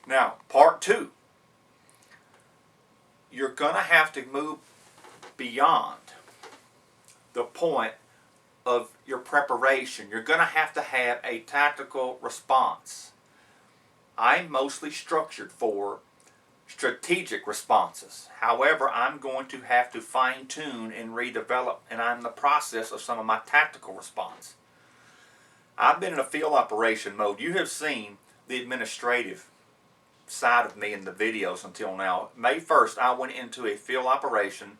Now, part two, you're going to have to move beyond the point of your preparation. You're going to have a tactical response. I'm mostly structured for strategic responses. However, I'm going to have to fine tune and redevelop, and I'm in the process of some of my tactical response. I've been in a field operation mode. You have seen the administrative side of me in the videos until now. May 1st, I went into a field operation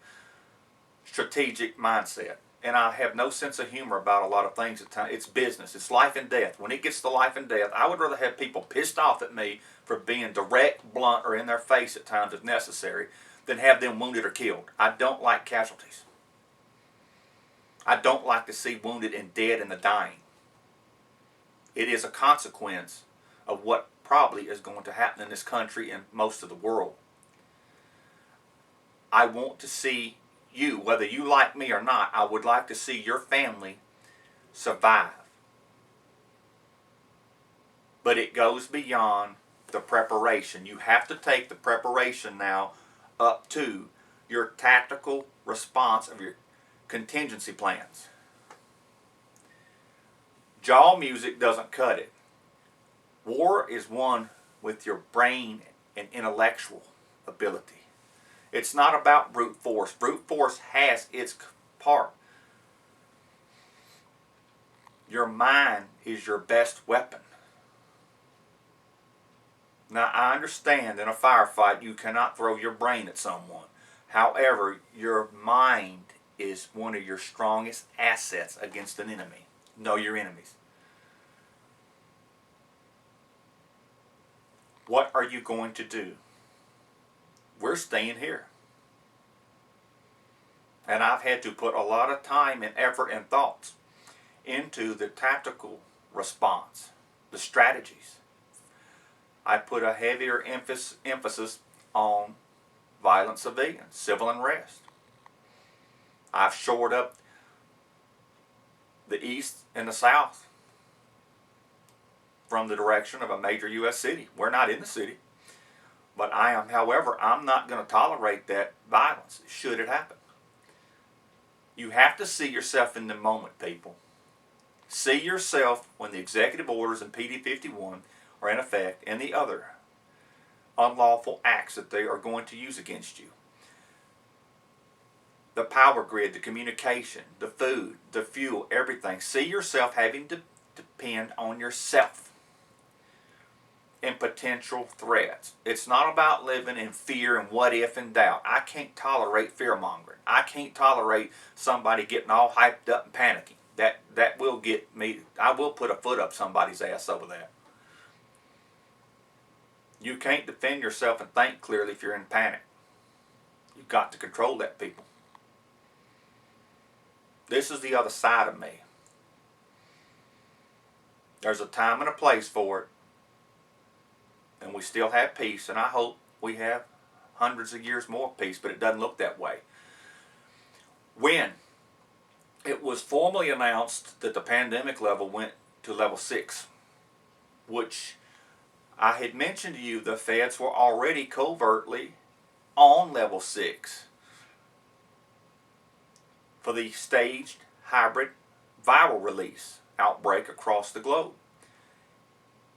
strategic mindset. And I have no sense of humor about a lot of things at times. It's business. It's life and death. When it gets to life and death, I would rather have people pissed off at me for being direct, blunt, or in their face at times if necessary than have them wounded or killed. I don't like casualties. I don't like to see wounded and dead and the dying. It is a consequence of what probably is going to happen in this country and most of the world. I want to see you, whether you like me or not, I would like to see your family survive. But it goes beyond the preparation. You have to take the preparation now up to your tactical response of your contingency plans. Jaw music doesn't cut it. War is won with your brain and intellectual ability. It's not about brute force. Brute force has its part. Your mind is your best weapon. Now, I understand in a firefight you cannot throw your brain at someone. However, your mind is one of your strongest assets against an enemy. Know your enemies. What are you going to do? We're staying here. And I've had to put a lot of time and effort and thoughts into the tactical response, the strategies. I put a heavier emphasis on violent civilians, civil unrest. I've shored up the east and the south from the direction of a major U.S. city. We're not in the city. But however, I'm not going to tolerate that violence should it happen. You have to see yourself in the moment, people. See yourself when the executive orders and PD 51 are in effect and the other unlawful acts that they are going to use against you. The power grid, the communication, the food, the fuel, everything. See yourself having to depend on yourself and potential threats. It's not about living in fear and what if and doubt. I can't tolerate fear mongering. I can't tolerate somebody getting all hyped up and panicking. That will get me. I will put a foot up somebody's ass over that. You can't defend yourself and think clearly if you're in panic. You've got to control that, people. This is the other side of me. There's a time and a place for it. And we still have peace, and I hope we have hundreds of years more peace, but it doesn't look that way. When it was formally announced that the pandemic level went to level 6, which I had mentioned to you, the feds were already covertly on level 6 for the staged hybrid viral release outbreak across the globe.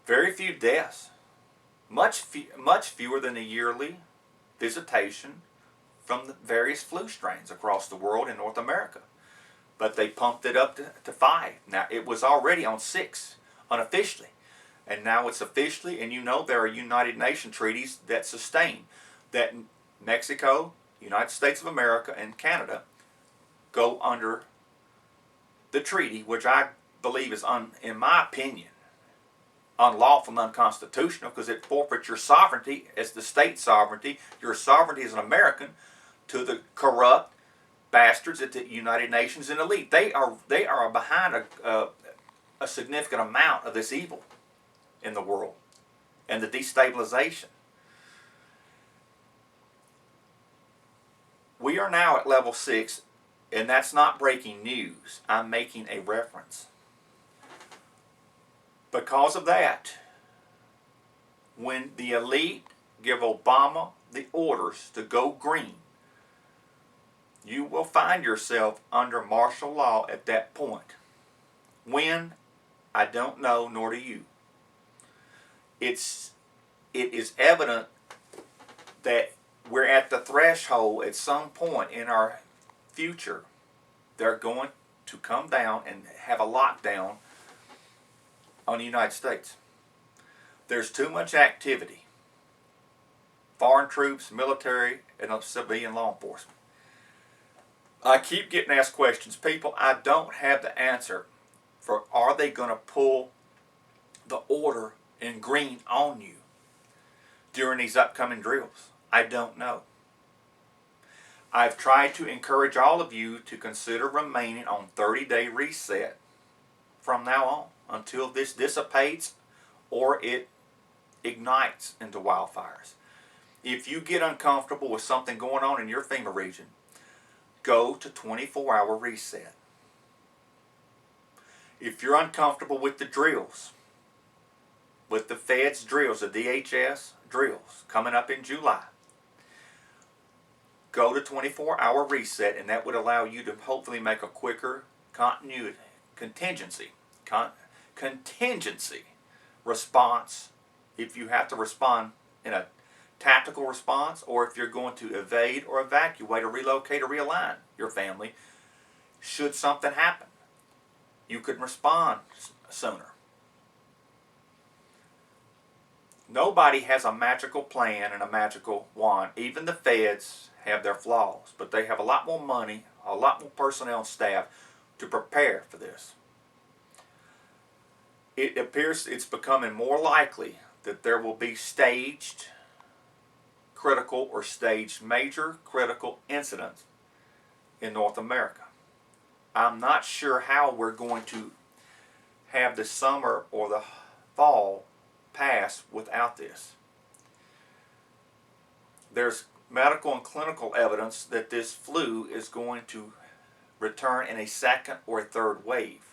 Very few deaths. Much fewer than a yearly visitation from the various flu strains across the world in North America. But they pumped it up to 5. Now, it was already on 6 unofficially. And now it's officially, and you know there are United Nations treaties that sustain that Mexico, United States of America, and Canada go under the treaty, which I believe is, in my opinion, unlawful and unconstitutional because it forfeits your sovereignty as the state sovereignty, your sovereignty as an American, to the corrupt bastards at the United Nations and elite. They are behind a significant amount of this evil in the world and the destabilization. We are now at level 6, and that's not breaking news. I'm making a reference. Because of that, when the elite give Obama the orders to go green, you will find yourself under martial law at that point. When? I don't know, nor do you. It is evident that we're at the threshold at some point in our future. They're going to come down and have a lockdown on the United States. There's too much activity. Foreign troops, military, and civilian law enforcement. I keep getting asked questions. People, I don't have the answer for are they going to pull the order in green on you during these upcoming drills. I don't know. I've tried to encourage all of you to consider remaining on 30-day reset from now on until this dissipates or it ignites into wildfires. If you get uncomfortable with something going on in your FEMA region, go to 24-hour reset. If you're uncomfortable with the drills, with the Fed's drills, the DHS drills coming up in July, go to 24-hour reset, and that would allow you to hopefully make a quicker contingency response if you have to respond in a tactical response, or if you're going to evade or evacuate or relocate or realign your family should something happen. You could respond sooner. Nobody has a magical plan and a magical wand. Even the feds have their flaws, but they have a lot more money, a lot more personnel and staff to prepare for this. It appears it's becoming more likely that there will be staged critical or staged major critical incidents in North America. I'm not sure how we're going to have the summer or the fall pass without this. There's medical and clinical evidence that this flu is going to return in a second or a third wave.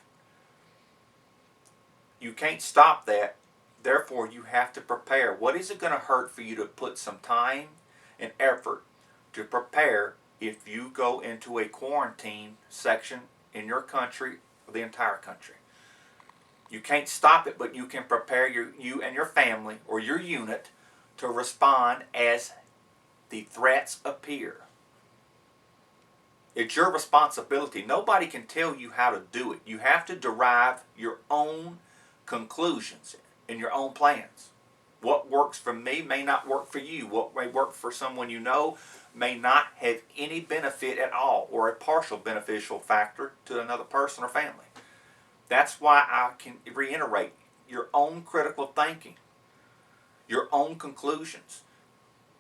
You can't stop that. Therefore, you have to prepare. What is it going to hurt for you to put some time and effort to prepare if you go into a quarantine section in your country or the entire country? You can't stop it, but you can prepare you and your family or your unit to respond as the threats appear. It's your responsibility. Nobody can tell you how to do it. You have to derive your own conclusions and your own plans. What works for me may not work for you. What may work for someone you know may not have any benefit at all, or a partial beneficial factor to another person or family. That's why I can reiterate your own critical thinking, your own conclusions.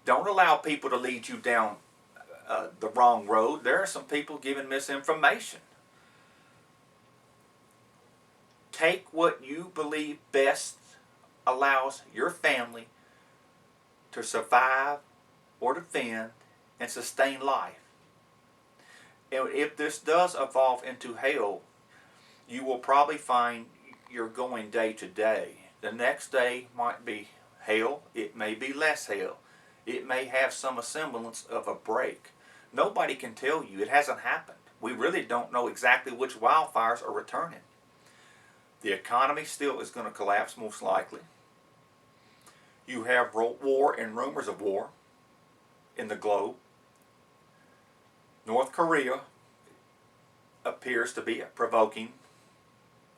Don't allow people to lead you down the wrong road. There are some people giving misinformation. Take what you believe best allows your family to survive or defend and sustain life. And if this does evolve into hell, you will probably find you're going day to day. The next day might be hell. It may be less hell. It may have some semblance of a break. Nobody can tell you. It hasn't happened. We really don't know exactly which wildfires are returning. The economy still is going to collapse most likely. You have war and rumors of war in the globe. North Korea appears to be provoking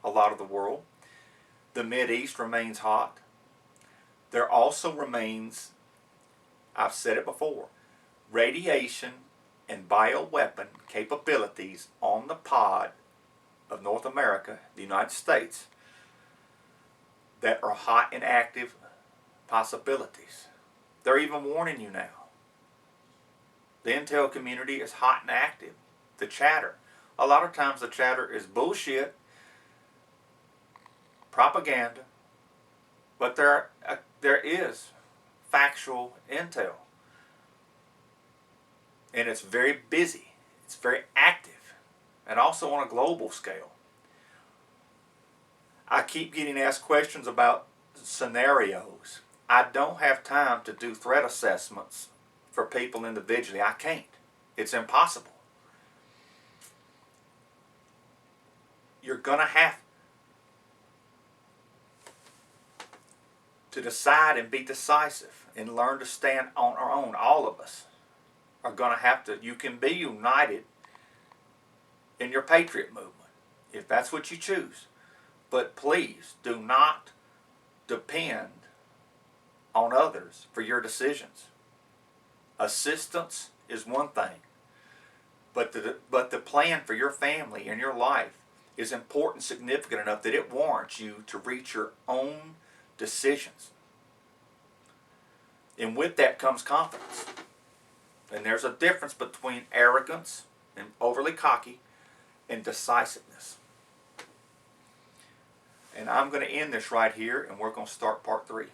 a lot of the world. The Mideast remains hot. There also remains, I've said it before, radiation and bioweapon capabilities on the pod of North America, the United States, that are hot and active possibilities. They're even warning you now. The intel community is hot and active. The chatter. A lot of times the chatter is bullshit, propaganda, but there is factual intel. And it's very busy. It's very active. And also on a global scale. I keep getting asked questions about scenarios. I don't have time to do threat assessments for people individually. I can't. It's impossible. You're going to have to decide and be decisive and learn to stand on our own. All of us are going to have to. You can be united in your patriot movement if that's what you choose. But please do not depend on others for your decisions. Assistance is one thing, but the plan for your family and your life is important, significant enough that it warrants you to reach your own decisions. And with that comes confidence. And there's a difference between arrogance and overly cocky and decisiveness. And I'm going to end this right here, and we're going to start part 3.